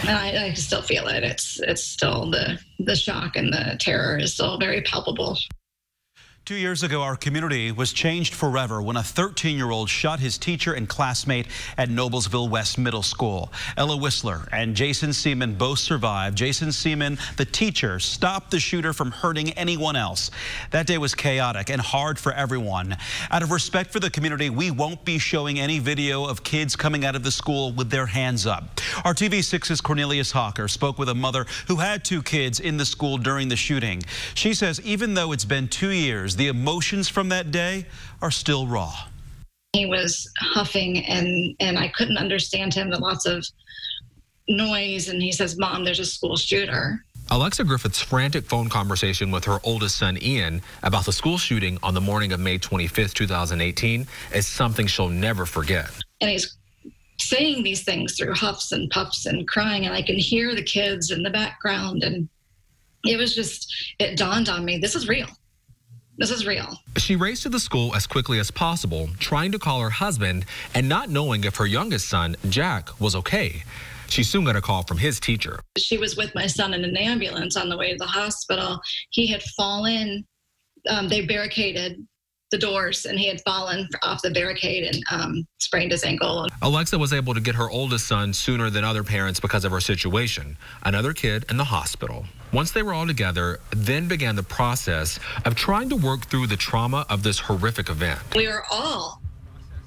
And I still feel it. It's still the shock and the terror is still very palpable. 2 years ago, our community was changed forever when a 13-year-old shot his teacher and classmate at Noblesville West Middle School. Ella Whistler and Jason Seaman both survived. Jason Seaman, the teacher, stopped the shooter from hurting anyone else. That day was chaotic and hard for everyone. Out of respect for the community, we won't be showing any video of kids coming out of the school with their hands up. Our TV6's Cornelius Hawker spoke with a mother who had 2 kids in the school during the shooting. She says even though it's been 2 years, the emotions from that day are still raw. He was huffing and I couldn't understand him. Lots of noise, and he says, "Mom, there's a school shooter." Alexa Griffith's frantic phone conversation with her oldest son, Ian, about the school shooting on the morning of May 25th, 2018 is something she'll never forget. And he's saying these things through huffs and puffs and crying, and I can hear the kids in the background. And it dawned on me, this is real. This is real. She raced to the school as quickly as possible, trying to call her husband and not knowing if her youngest son, Jack, was okay. She soon got a call from his teacher. She was with my son in an ambulance on the way to the hospital. He had fallen. They barricaded the doors, and he had fallen off the barricade and sprained his ankle. Alexa was able to get her oldest son sooner than other parents because of her situation. Another kid in the hospital. Once they were all together, then began the process of trying to work through the trauma of this horrific event. We were all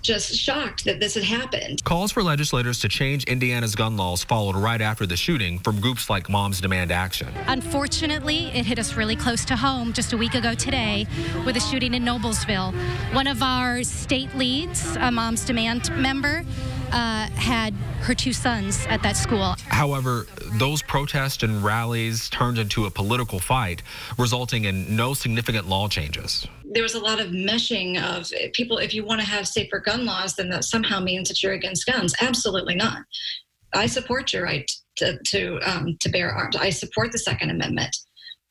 just shocked that this had happened. Calls for legislators to change Indiana's gun laws followed right after the shooting from groups like Moms Demand Action. Unfortunately, it hit us really close to home just a week ago today with a shooting in Noblesville. One of our state leads, a Moms Demand member, had her 2 sons at that school. However, those protests and rallies turned into a political fight, resulting in no significant law changes. There was a lot of meshing of people. If you want to have safer gun laws, then that somehow means that you're against guns. Absolutely not. I support your right to bear arms. I support the Second Amendment.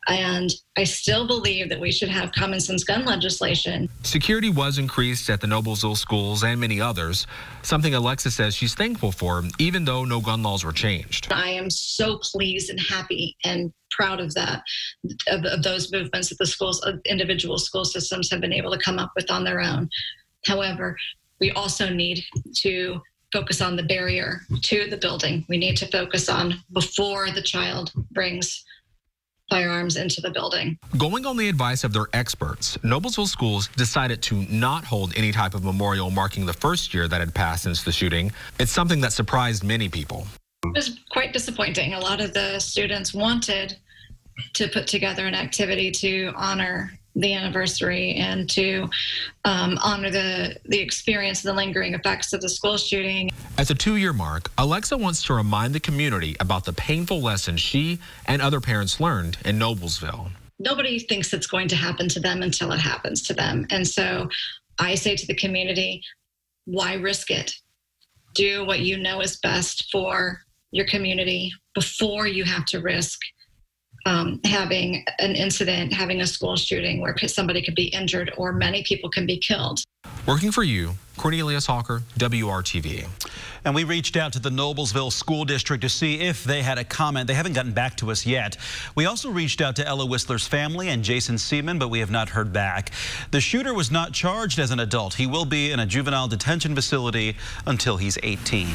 And I still believe that we should have common sense gun legislation. Security was increased at the Noblesville schools and many others, something Alexa says she's thankful for, even though no gun laws were changed. I am so pleased and happy and proud of that, of those movements that the schools, individual school systems have been able to come up with on their own. However, we also need to focus on the barrier to the building. We need to focus on before the child brings firearms into the building. Going on the advice of their experts, Noblesville schools decided to not hold any type of memorial marking the first year that had passed since the shooting. It's something that surprised many people. It was quite disappointing. A lot of the students wanted to put together an activity to honor the anniversary and to honor the experience, the lingering effects of the school shooting. At the 2-year mark, Alexa wants to remind the community about the painful lessons she and other parents learned in Noblesville. Nobody thinks it's going to happen to them until it happens to them. And so I say to the community, why risk it? Do what you know is best for your community before you have to risk having an incident, having a school shooting where somebody could be injured or many people can be killed. Working for you, Cornelius Hawker, WRTV. And we reached out to the Noblesville School District to see if they had a comment. They haven't gotten back to us yet. We also reached out to Ella Whistler's family and Jason Seaman, but we have not heard back. The shooter was not charged as an adult. He will be in a juvenile detention facility until he's 18.